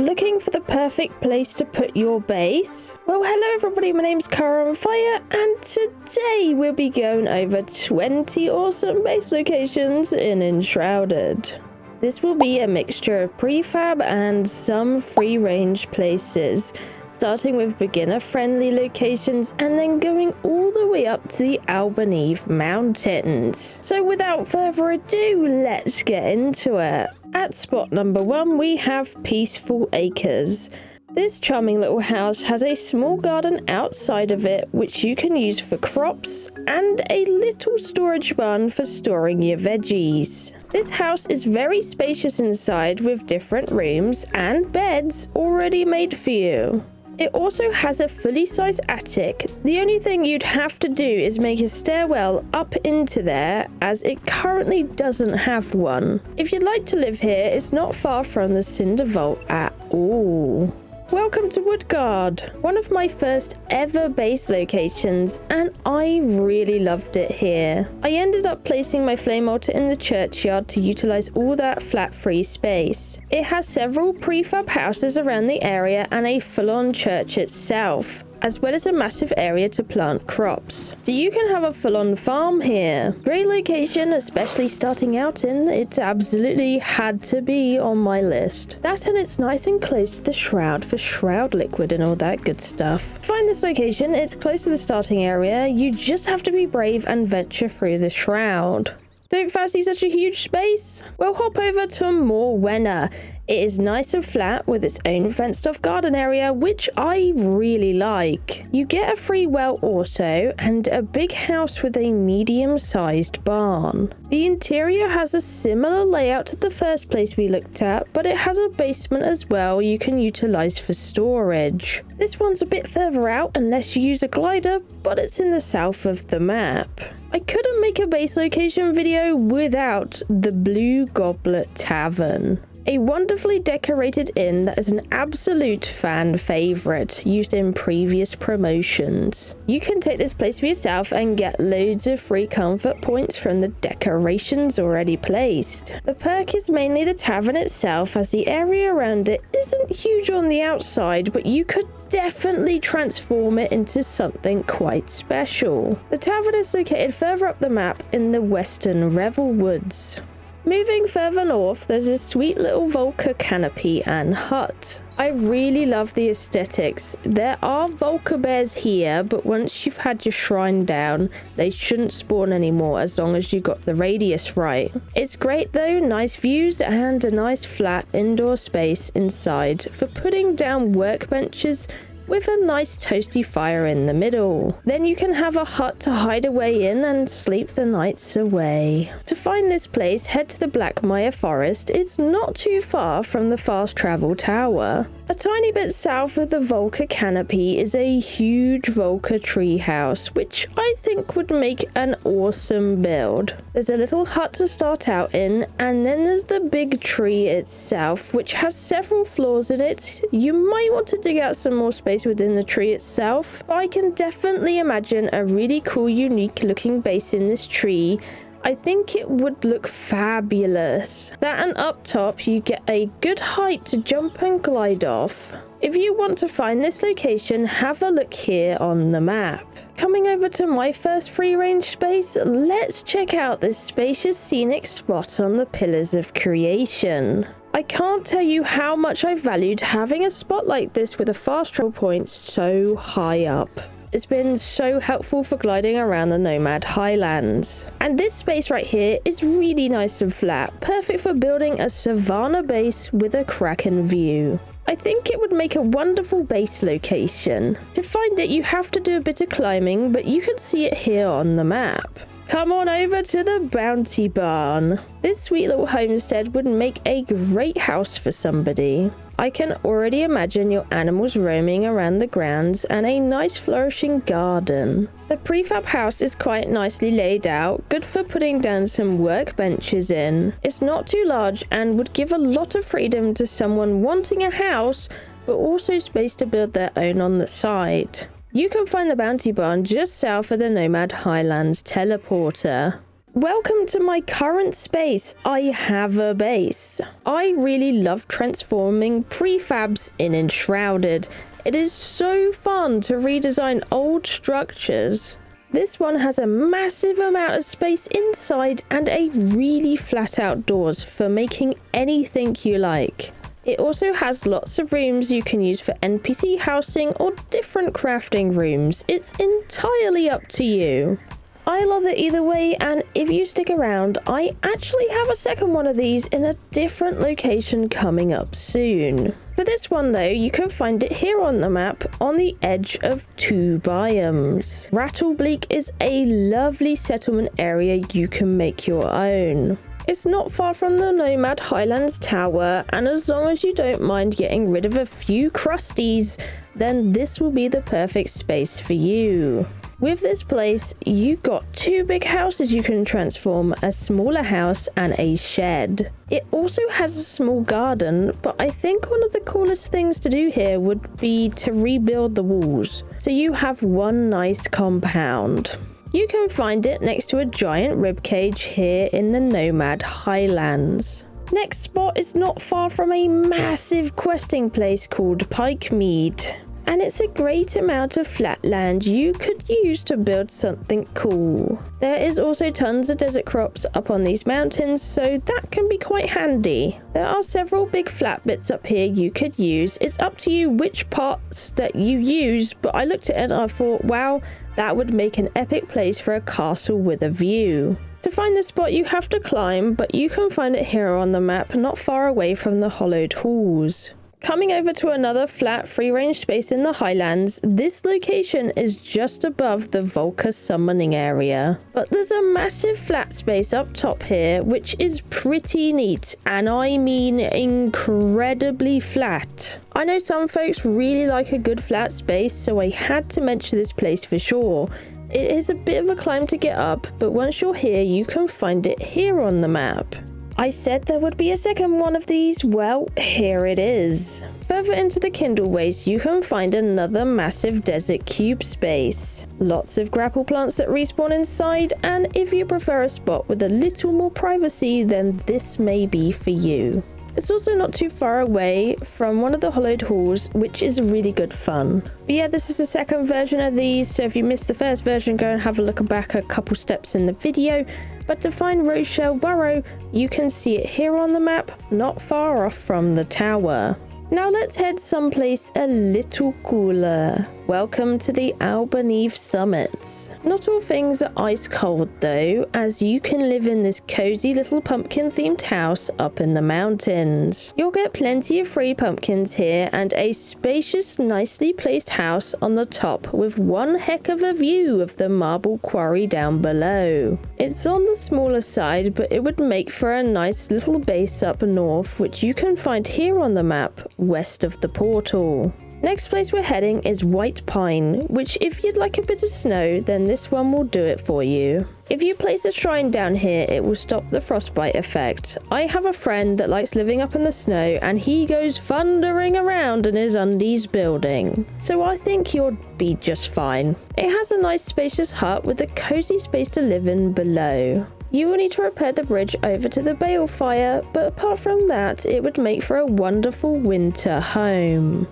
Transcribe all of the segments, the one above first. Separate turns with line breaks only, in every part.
Looking for the perfect place to put your base? Well, hello everybody, my name's Kiahonfire, and today we'll be going over 20 awesome base locations in Enshrouded. This will be a mixture of prefab and some free-range places, starting with beginner-friendly locations and then going all the way up to the albaneve mountains. So without further ado, let's get into it. At spot number 1, we have Peaceful Acres. This charming little house has a small garden outside of it, which you can use for crops, and a little storage barn for storing your veggies. This house is very spacious inside with different rooms and beds already made for you. It also has a fully sized attic. The only thing you'd have to do is make a stairwell up into there, as it currently doesn't have one. If you'd like to live here, it's not far from the Cinder Vault at all. Welcome to Woodguard, one of my first ever base locations, and I really loved it here. I ended up placing my flame altar in the churchyard to utilize all that flat free space. It has several prefab houses around the area and a full-on church itself, as well as a massive area to plant crops. So you can have a full-on farm here. Great location, especially starting out in. It absolutely had to be on my list. That, and it's nice and close to the shroud for shroud liquid and all that good stuff. Find this location, it's close to the starting area. You just have to be brave and venture through the shroud. Don't fancy such a huge space? Well, hop over to Morwenna. It is nice and flat with its own fenced off garden area, which I really like. You get a free well also, and a big house with a medium-sized barn. The interior has a similar layout to the first place we looked at, but it has a basement as well you can utilize for storage. This one's a bit further out unless you use a glider, but it's in the south of the map. I couldn't make a base location video without the Blue Goblet Tavern. A wonderfully decorated inn that is an absolute fan favourite, used in previous promotions. You can take this place for yourself and get loads of free comfort points from the decorations already placed. The perk is mainly the tavern itself, as the area around it isn't huge on the outside, but you could definitely transform it into something quite special. The tavern is located further up the map in the Western Revel Woods. Moving further north, there's a sweet little Volca canopy and hut. I really love the aesthetics. There are Volca bears here, but once you've had your shrine down, they shouldn't spawn anymore as long as you got the radius right. It's great though, nice views and a nice flat indoor space inside for putting down workbenches with a nice toasty fire in the middle. Then you can have a hut to hide away in and sleep the nights away. To find this place, head to the Blackmire Forest. It's not too far from the fast travel tower. A tiny bit south of the Volca canopy is a huge Volca treehouse, which I think would make an awesome build. There's a little hut to start out in, and then there's the big tree itself, which has several floors in it. You might want to dig out some more space within the tree itself, but I can definitely imagine a really cool, unique looking base in this tree. I think it would look fabulous. That, and up top you get a good height to jump and glide off. If you want to find this location, have a look here on the map. Coming over to my first free range space, let's check out this spacious scenic spot on the Pillars of Creation. I can't tell you how much I valued having a spot like this with a fast travel point so high up. It's been so helpful for gliding around the Nomad Highlands. And this space right here is really nice and flat, perfect for building a savanna base with a Kraken view. I think it would make a wonderful base location. To find it, you have to do a bit of climbing, but you can see it here on the map. Come on over to the Bounty Barn. This sweet little homestead would make a great house for somebody. I can already imagine your animals roaming around the grounds and a nice flourishing garden. The prefab house is quite nicely laid out, good for putting down some workbenches in. It's not too large and would give a lot of freedom to someone wanting a house, but also space to build their own on the side. You can find the Bounty Barn just south of the Nomad Highlands teleporter. Welcome to my current space. I have a base. I really love transforming prefabs in Enshrouded. It is so fun to redesign old structures. This one has a massive amount of space inside and a really flat outdoors for making anything you like. It also has lots of rooms you can use for NPC housing or different crafting rooms. It's entirely up to you. I love it either way, and if you stick around, I actually have a second one of these in a different location coming up soon. For this one though, you can find it here on the map on the edge of two biomes. Rattlebleak is a lovely settlement area you can make your own. It's not far from the Nomad Highlands Tower, and as long as you don't mind getting rid of a few crusties, then this will be the perfect space for you. With this place, you've got two big houses you can transform, a smaller house and a shed. It also has a small garden, but I think one of the coolest things to do here would be to rebuild the walls, so you have one nice compound. You can find it next to a giant ribcage here in the Nomad Highlands. Next spot is not far from a massive questing place called Pikemead. And it's a great amount of flat land you could use to build something cool. There is also tons of desert crops up on these mountains, so that can be quite handy. There are several big flat bits up here you could use. It's up to you which parts that you use, but I looked at it and I thought, wow, that would make an epic place for a castle with a view. To find the spot you have to climb, but you can find it here on the map, not far away from the hollowed halls. Coming over to another flat free-range space in the Highlands, this location is just above the Volca summoning area. But there's a massive flat space up top here, which is pretty neat, and I mean incredibly flat. I know some folks really like a good flat space, so I had to mention this place for sure. It is a bit of a climb to get up, but once you're here, you can find it here on the map. I said there would be a second one of these, well, here it is. Further into the Kindle Waste, you can find another massive desert cube space. Lots of grapple plants that respawn inside, and if you prefer a spot with a little more privacy, then this may be for you. It's also not too far away from one of the hollowed halls, which is really good fun. But yeah, this is the second version of these, so if you missed the first version, go and have a look back a couple steps in the video. But to find Rochelle Burrow, you can see it here on the map, not far off from the tower. Now let's head someplace a little cooler. Welcome to the albaneve summits. Not all things are ice cold though, as you can live in this cozy little pumpkin themed house up in the mountains. You'll get plenty of free pumpkins here and a spacious, nicely placed house on the top with one heck of a view of the marble quarry down below. It's on the smaller side, but it would make for a nice little base up north, which you can find here on the map west of the portal. Next place we're heading is White Pine, which if you'd like a bit of snow, then this one will do it for you. If you place a shrine down here, it will stop the frostbite effect. I have a friend that likes living up in the snow, and he goes thundering around in his undies building. So I think you'll be just fine. It has a nice spacious hut with a cozy space to live in below. You will need to repair the bridge over to the balefire, but apart from that, it would make for a wonderful winter home.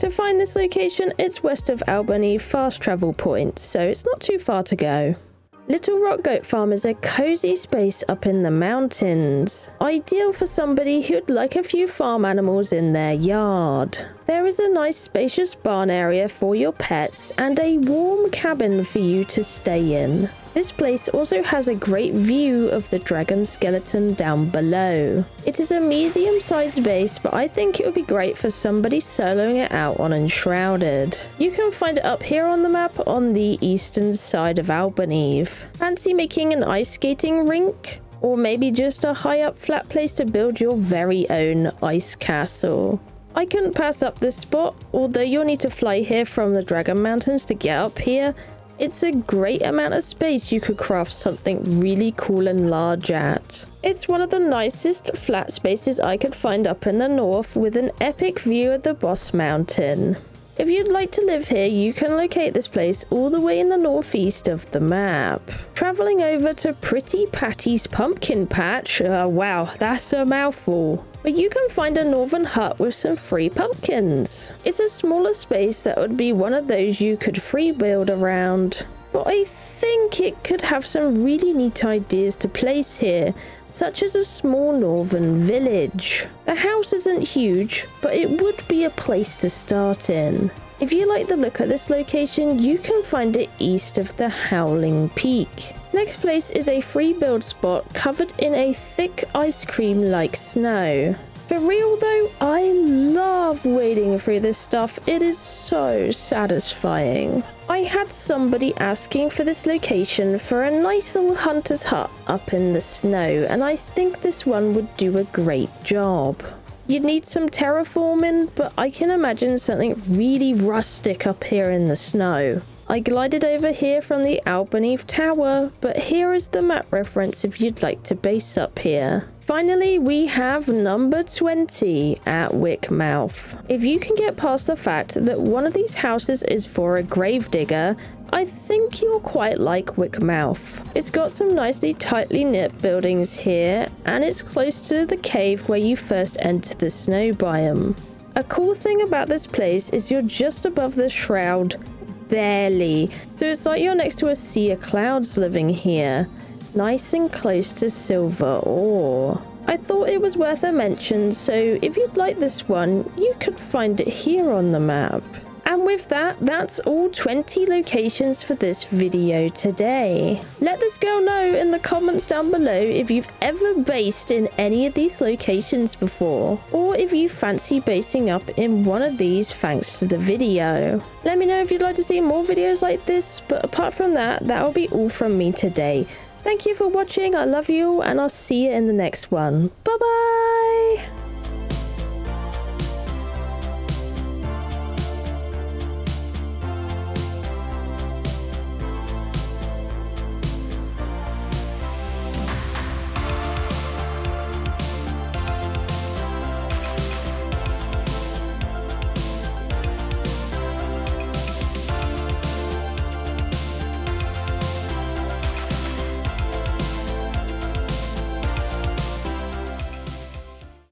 To find this location, it's west of albaneve fast travel point, so it's not too far to go. Little Rock Goat Farm is a cozy space up in the mountains, ideal for somebody who'd like a few farm animals in their yard. There is a nice spacious barn area for your pets and a warm cabin for you to stay in. This place also has a great view of the dragon skeleton down below. It is a medium-sized base, but I think it would be great for somebody soloing it out on Enshrouded. You can find it up here on the map on the eastern side of albaneve. Fancy making an ice skating rink? Or maybe just a high-up flat place to build your very own ice castle. I couldn't pass up this spot, although you'll need to fly here from the Dragon Mountains to get up here. It's a great amount of space you could craft something really cool and large at. It's one of the nicest flat spaces I could find up in the north with an epic view of the Boss Mountain. If you'd like to live here, you can locate this place all the way in the northeast of the map. Traveling over to Pretty Patty's pumpkin patch, wow, that's a mouthful. But you can find a northern hut with some free pumpkins. It's a smaller space that would be one of those you could free build around. But I think it could have some really neat ideas to place here, such as a small northern village. The house isn't huge, but it would be a place to start in. If you like the look at this location, you can find it east of the Howling Peak. Next place is a free build spot covered in a thick ice cream like snow. For real though, I love wading through this stuff. It is so satisfying. I had somebody asking for this location for a nice little hunter's hut up in the snow, and I think this one would do a great job. You'd need some terraforming, but I can imagine something really rustic up here in the snow. I glided over here from the albaneve tower, but here is the map reference if you'd like to base up here. Finally, we have number 20 at Wickmouth. If you can get past the fact that one of these houses is for a gravedigger, I think you'll quite like Wickmouth. It's got some nicely tightly knit buildings here, and it's close to the cave where you first enter the snow biome. A cool thing about this place is you're just above the shroud, barely, so it's like you're next to a sea of clouds living here. Nice and close to silver ore. I thought it was worth a mention, so if you'd like this one, you could find it here on the map. And with that, that's all 20 locations for this video today. Let this girl know in the comments down below if you've ever based in any of these locations before, or if you fancy basing up in one of these thanks to the video. Let me know if you'd like to see more videos like this, but apart from that, that will be all from me today. Thank you for watching, I love you all, and I'll see you in the next one. Bye bye!